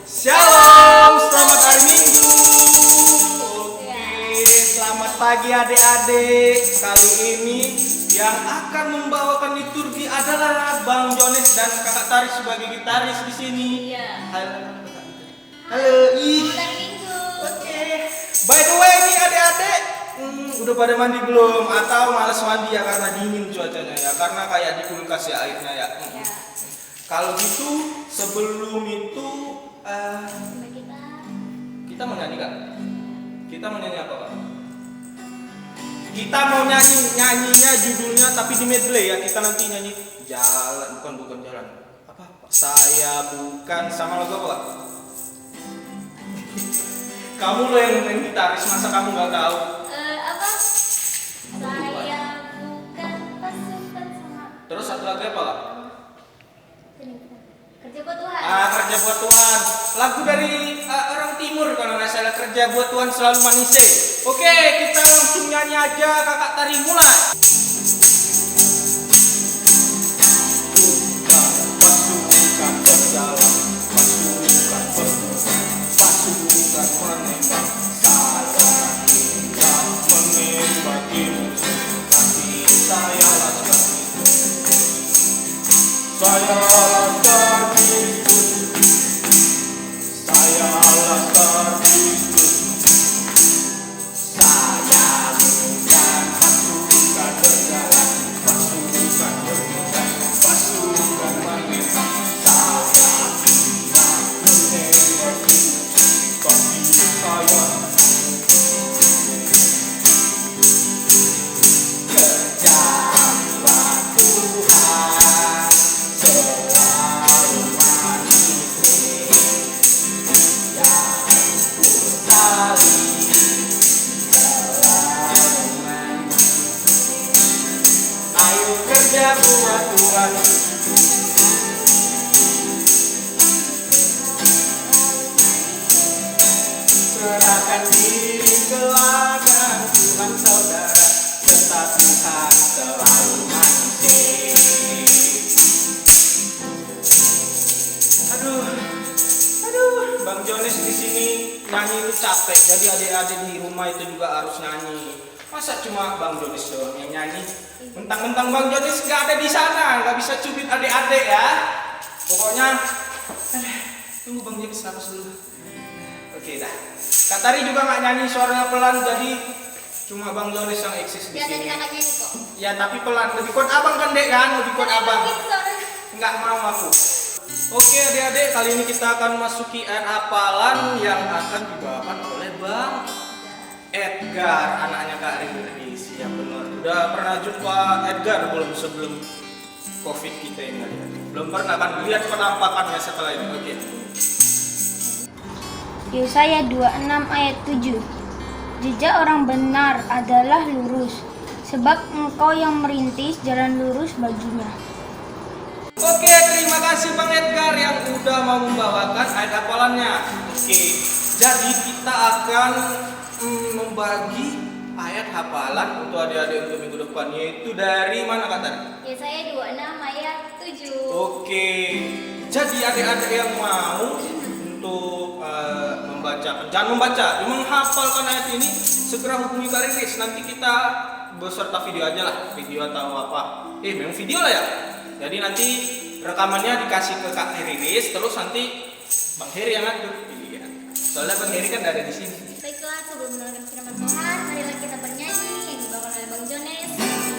Shalom, selamat hari Minggu. Oke, selamat pagi adik-adik. Kali ini yang akan membawakan liturgi adalah Bang Jones dan Kakak Tari sebagai gitaris di sini. Iya. Halo, ih. Hari Minggu. Oke. By the way nih adik-adik, udah pada mandi belum? Atau malas mandi ya karena dingin cuacanya ya? Karena kayak di kulkas ya airnya ya. Ya. Kalau gitu sebelum itu Sampai kita mau nyanyi Kak? Kita mau nyanyi apa Kak? Kita mau nyanyinya judulnya tapi di medley ya. Kita nanti nyanyi jalan, bukan jalan. Apa? Saya bukan sama lagu apa Kak? Kamu lo yang main gitaris, masa kamu nggak tahu? apa? Saya bukan pasukan sama. Terus satu lagi apa Kak? Kerja buat Tuhan. Kerja buat Tuhan. Lagu dari orang timur kalau nggak salah, kerja buat Tuhan selalu manis. Oke, kita langsung nyanyi aja. Kakak Tari mulai. Pasukan berjalan, pasukan berjalan, pasukan menembak. Saya tidak menembak itu, tapi saya lakukan itu. Saya lakukan itu. Saya lakukan itu. Saya bukan pasukan berjalan, pasukan berjalan, pasukan menembak. Saya tidak menembak itu, tapi saya kerja buat Tuhan selalu manis. Yang ku cari selalu manis. Ayo kerja buat Tuhan. Serahkan diri ke ladang Tuhan saudara, tetap Tuhan selalu manis. Aduh, Bang Jones di sini nyanyi itu capek, jadi adik-adik di rumah itu juga harus nyanyi. Masa cuma Bang Jones doang yang nyanyi? Mentang-mentang Bang Jones nggak ada di sana, nggak bisa cubit adik-adik ya. Pokoknya, tunggu Bang Jones napas dulu. Oke dah. Kak Tari juga nggak nyanyi, suaranya pelan, jadi cuma Bang Jones yang eksis di Ya, sini. dari kakak nyanyi kok. Ya tapi pelan, lebih kuat abang kan dek kan, lebih kuat abang. Gitu suaranya. Nggak mau aku. Oke adik-adik, kali ini kita akan masuki ayat hafalan yang akan dibawakan oleh Bang Edgar, anaknya Kak Riris. Ya benar. Udah pernah jumpa Edgar belum sebelum COVID kita ini adik-adik? Belum pernah kan? Lihat penampakannya setelah ini. Oke. Yesaya 26 ayat 7. Jejak orang benar adalah lurus, sebab engkau yang merintis jalan lurus baginya. Oke, terima kasih Bang Edgar yang udah mau membawakan ayat hafalannya. Oke, jadi kita akan membagi ayat hafalan untuk adik-adik untuk minggu depan, yaitu dari mana Kak Tari? Yesaya 26 ayat 7. Oke, jadi adik-adik yang mau untuk membaca, jangan membaca, menghafalkan ayat ini, segera hubungi Kak Riris. Nanti kita beserta video aja lah, video atau apa. Memang video lah ya. Jadi nanti rekamannya dikasih ke Kak Riris, terus nanti Bang Heri yang ngatur. Iya. Soalnya Bang Heri kan ada di sini. Baiklah, sebelum mendengarkan firman Tuhan, marilah kita bernyanyi yang dibawakan oleh Bang Jones.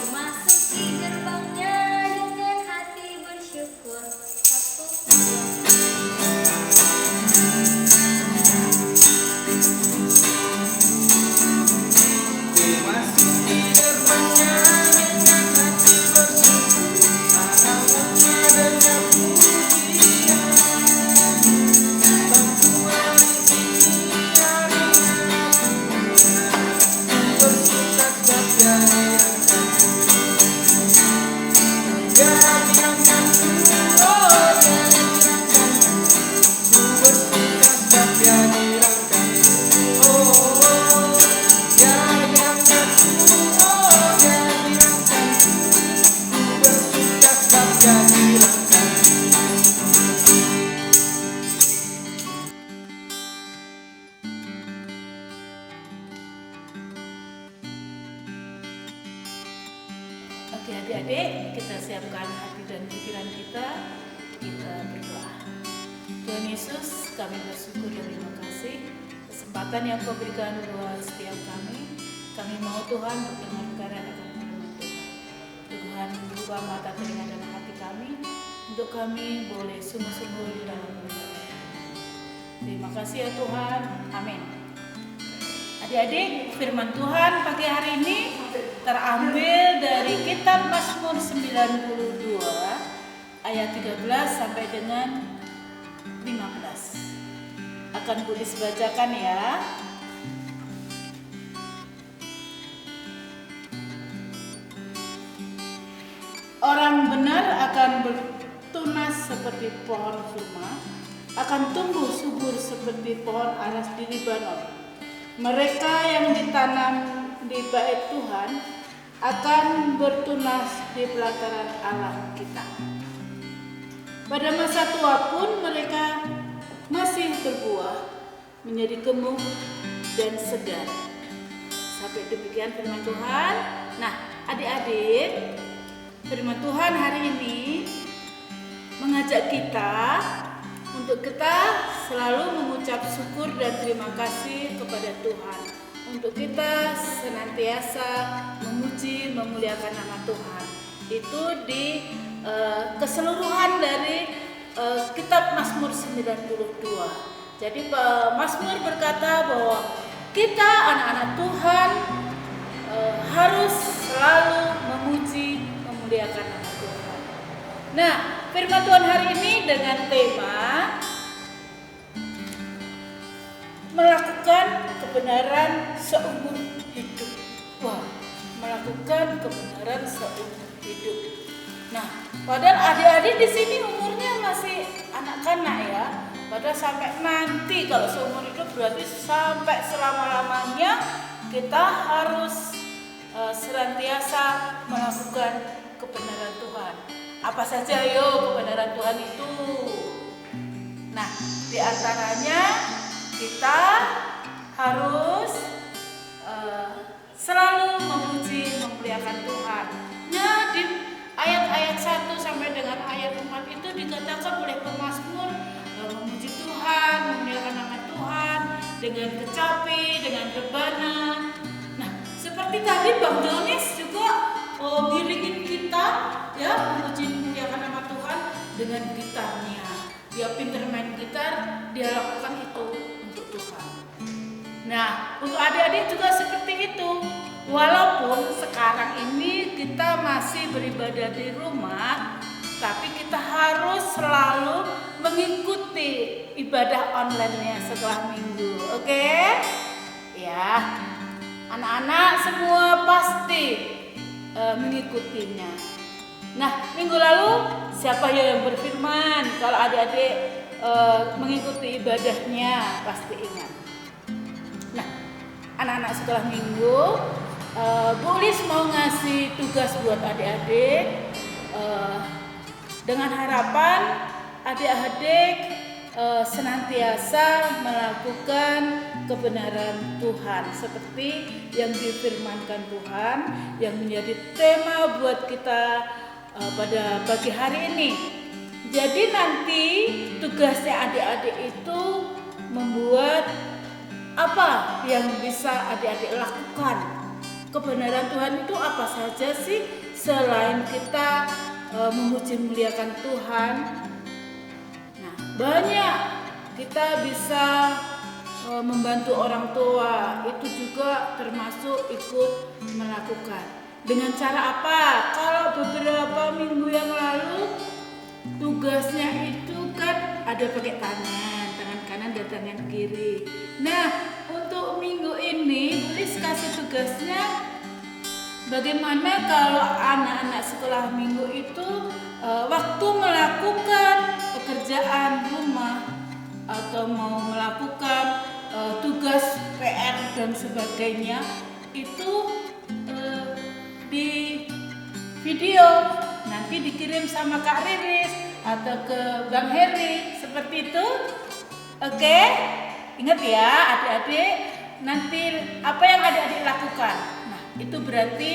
Memasuki gerbangnya dengan hati bersyukur. 1, 2. Memasuki gerbangnya dengan hati bersyukur, halamannya dengan pujian. Tentuan setia dengan bersuka sebab Dia menyenangkan Oke adik-adik, kita siapkan hati dan pikiran kita berdoa. Tuhan Yesus, kami bersyukur dan terima kasih kesempatan yang Kau berikan buat setiap kami. Kami mau Tuhan mendengarkan akan firman Tuhan. Tuhan buka mata telinga dan hati kami untuk kami boleh sungguh-sungguh di dalam beribadah. Terima kasih ya Tuhan. Amin. Adik-adik, firman Tuhan pagi hari ini terambil dari kitab Mazmur 92 ayat 13 sampai dengan 15. Akan Bulis bacakan ya. Orang benar akan bertunas seperti pohon kurma, akan tumbuh subur seperti pohon aras di Libanon. Mereka yang ditanam di bait Tuhan akan bertunas di pelataran Allah kita. Pada masa tua pun mereka masih berbuah, menjadi gemuk dan segar. Sampai demikian firman Tuhan. Nah, adik-adik, firman Tuhan hari ini mengajak kita untuk kita selalu mengucap syukur dan terima kasih kepada Tuhan. Untuk kita senantiasa memuji, memuliakan nama Tuhan. Itu di keseluruhan dari kitab Mazmur 92. Jadi Mazmur berkata bahwa kita anak-anak Tuhan harus selalu memuji, memuliakan nama Tuhan. Nah, firman Tuhan hari ini dengan tema melakukan kebenaran seumur hidup. Wah, melakukan kebenaran seumur hidup. Nah, padahal adik-adik di sini umurnya masih anak-anak ya. Padahal sampai nanti kalau seumur hidup berarti sampai selama-lamanya kita harus senantiasa melakukan kebenaran Tuhan. Apa saja yo kebenaran Tuhan itu? Nah, di antaranya kita harus selalu memuji, memuliakan Tuhan. Nah, di ayat-ayat 1 sampai dengan ayat 4 itu dikatakan oleh pemazmur memuji Tuhan, memuliakan nama Tuhan dengan kecapi, dengan rebana. Nah, seperti tadi Bang Jones juga ngiringin kita ya memuji, memuliakan nama Tuhan dengan gitarnya. Dia pintar main gitar, dia lakukan itu untuk Tuhan. Nah, untuk adik-adik juga seperti itu. Walaupun sekarang ini kita masih beribadah di rumah, tapi kita harus selalu mengikuti ibadah online-nya setelah minggu. Oke? Ya. Anak-anak semua pasti mengikutinya. Nah, minggu lalu siapa yang berfirman? Kalau adik-adik mengikuti ibadahnya pasti ingat. Nah, anak-anak sekolah minggu, Bu Lis mau ngasih tugas buat adik-adik dengan harapan adik-adik senantiasa melakukan kebenaran Tuhan seperti yang difirmankan Tuhan yang menjadi tema buat kita pada pagi hari ini. Jadi nanti tugasnya adik-adik itu membuat apa yang bisa adik-adik lakukan. Kebenaran Tuhan itu apa saja sih selain kita memuji memuliakan Tuhan? Nah, banyak kita bisa membantu orang tua, itu juga termasuk ikut melakukan. Dengan cara apa? Kalau beberapa minggu yang lalu tugasnya itu kan ada pakai tangan kanan dan tangan kiri. Nah, untuk minggu ini Bulis kasih tugasnya bagaimana kalau anak-anak sekolah minggu itu waktu melakukan pekerjaan rumah atau mau melakukan tugas PR dan sebagainya itu di video nanti dikirim sama Kak Riris atau ke Bang Heri seperti itu. Oke? Ingat ya adik-adik, nanti apa yang adik-adik lakukan. Nah, itu berarti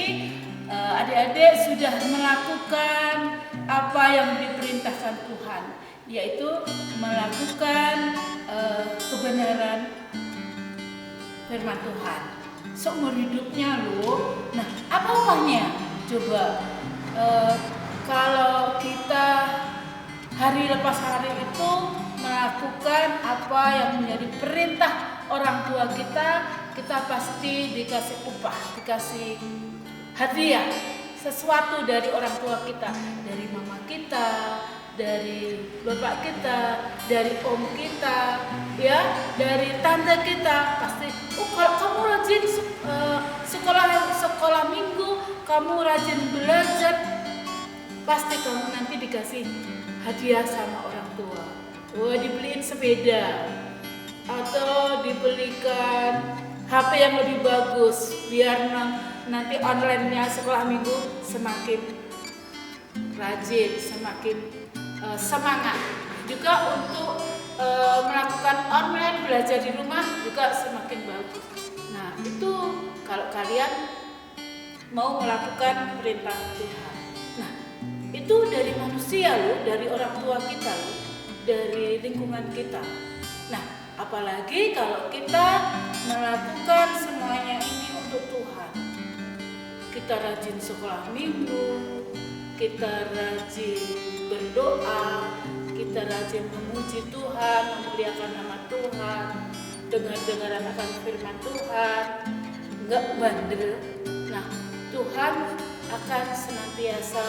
adik-adik sudah melakukan apa yang diperintahkan Tuhan, yaitu melakukan kebenaran firman Tuhan seumur hidupnya loh. Nah, apa upahnya? Coba kalau kita hari lepas hari itu melakukan apa yang menjadi perintah orang tua kita, kita pasti dikasih upah, dikasih hadiah, sesuatu dari orang tua kita, dari mama kita, dari bapak kita, dari om kita, ya, dari tante kita. Pasti, kalau kamu rajin sekolah minggu, kamu rajin belajar, pasti kamu nanti dikasih hadiah sama orang tua. Wah, dibeliin sepeda atau dibelikan HP yang lebih bagus biar nanti online-nya sekolah minggu semakin rajin, semakin semangat. Juga untuk melakukan online belajar di rumah juga semakin bagus. Nah, itu kalau kalian mau melakukan perintah Tuhan. Nah, itu dari manusia loh, dari orang tua kita loh, dari lingkungan kita. Nah, apalagi kalau kita melakukan semuanya ini untuk Tuhan. Kita rajin sekolah minggu, kita rajin berdoa, kita rajin memuji Tuhan, memuliakan nama Tuhan, dengar-dengaran akan firman Tuhan, enggak bandel. Nah, Tuhan akan senantiasa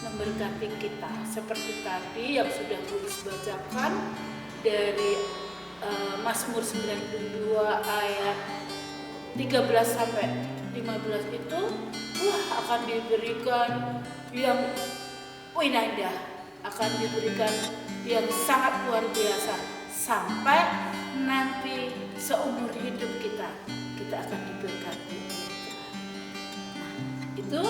memberkati kita. Seperti tadi yang sudah Bulis bacakan dari Mazmur 92 ayat 13 sampai 15 itu, akan diberikan yang indah, akan diberikan yang sangat luar biasa sampai nanti seumur hidup kita akan diberkati. Nah, itu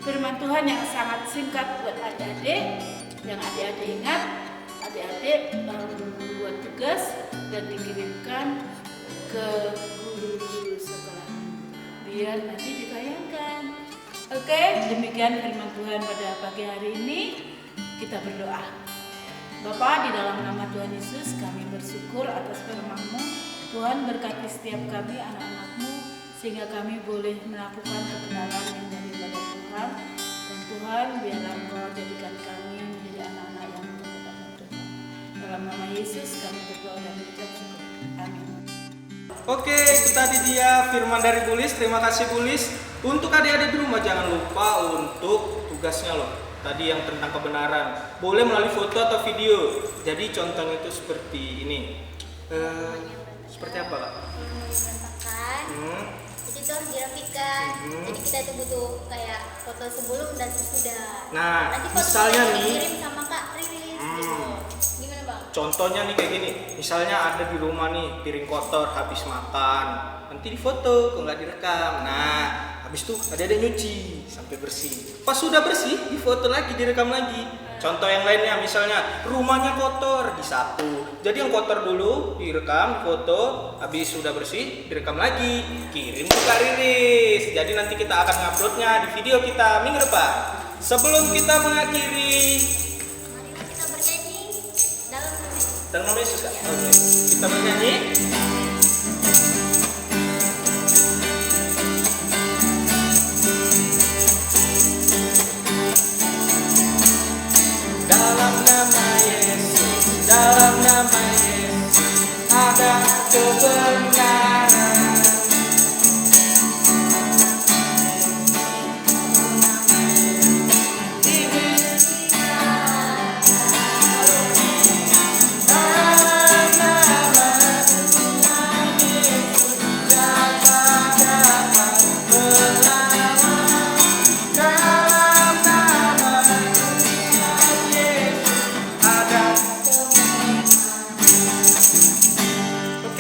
firman Tuhan yang sangat singkat buat adik-adik. Yang adik-adik ingat, adik-adik membuat tugas dan dikirimkan ke guru-guru sekolah biar nanti ditayangkan. Oke, demikian firman Tuhan pada pagi hari ini. Kita berdoa. Bapa, di dalam nama Tuhan Yesus kami bersyukur atas firman-Mu. Tuhan berkati setiap kami anak-anak-Mu sehingga kami boleh melakukan kebenaran yang daripada Tuhan. Dan Tuhan, biarlah Engkau jadikan kami menjadi anak-anak yang berkenan Tuhan. Dalam nama Yesus kami berdoa dan mengucap syukur. Amin. Oke, itu tadi dia firman dari Bulis. Terima kasih Bulis. Untuk adik-adik di rumah jangan lupa untuk tugasnya loh. Tadi yang tentang kebenaran. Boleh melalui foto atau video. Jadi contohnya itu seperti ini. Seperti apa Kak? Berantakan. Jadi itu harus dirapikan. Jadi kita itu butuh kayak foto sebelum dan sesudah. Nah, nanti foto misalnya itu nih. dikirim sama Kak Riris gitu. Gimana Bang? Contohnya nih kayak gini. Misalnya ada di rumah nih piring kotor habis makan. Nanti difoto, kok nggak direkam. Nah, habis itu adik-adik nyuci sampai bersih. Pas sudah bersih, difoto lagi, direkam lagi. Contoh yang lainnya, misalnya rumahnya kotor, disapu. Jadi yang kotor dulu direkam, difoto, habis sudah bersih, direkam lagi, kirim ke Kak Riris. Jadi nanti kita akan nguploadnya di video kita minggu depan. Sebelum kita mengakhiri, Mari kita bernyanyi dalam nama Yesus Kak. Oke, kita bernyanyi. Dalam nama Yesus ada kebenaran.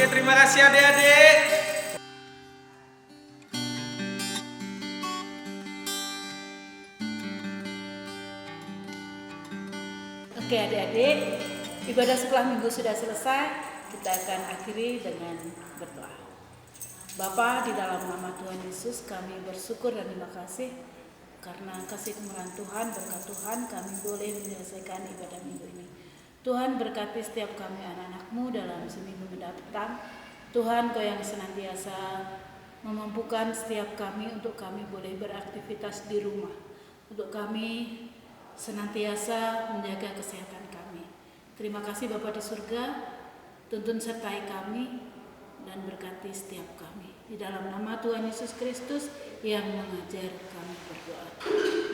Terima kasih adik-adik. Oke adik-adik, ibadah sekolah minggu sudah selesai. Kita akan akhiri dengan berdoa. Bapa, di dalam nama Tuhan Yesus kami bersyukur dan terima kasih Karena kasih kemurahan Tuhan, berkat Tuhan kami boleh menyelesaikan ibadah minggu ini. Tuhan berkati setiap kami anak-anak-Mu dalam seminggu mendatang. Tuhan, Kau yang senantiasa memampukan setiap kami untuk kami boleh beraktivitas di rumah. Untuk kami senantiasa menjaga kesehatan kami. Terima kasih Bapa di surga, tuntun sertai kami dan berkati setiap kami. Di dalam nama Tuhan Yesus Kristus yang mengajar kami berdoa.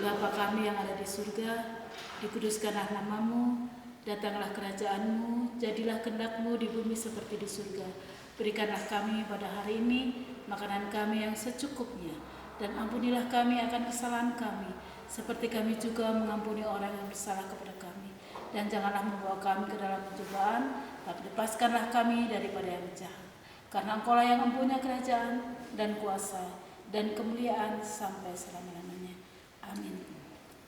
Bapa kami yang ada di surga, dikuduskanlah nama-Mu, datanglah kerajaan-Mu, jadilah kehendak-Mu di bumi seperti di surga. Berikanlah kami pada hari ini makanan kami yang secukupnya, dan ampunilah kami akan kesalahan kami, seperti kami juga mengampuni orang yang bersalah kepada kami. Dan janganlah membawa kami ke dalam pencobaan, tapi lepaskanlah kami daripada yang jahat. Karena Engkau lah yang mempunyai kerajaan dan kuasa dan kemuliaan sampai selama-lamanya. Amin.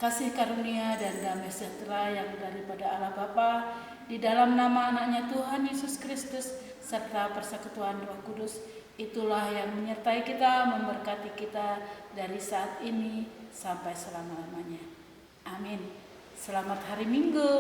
Kasih karunia dan damai sejahtera yang daripada Allah Bapa, di dalam nama anaknya Tuhan Yesus Kristus, serta persekutuan Roh Kudus, itulah yang menyertai kita, memberkati kita dari saat ini sampai selama-lamanya. Amin. Selamat hari Minggu.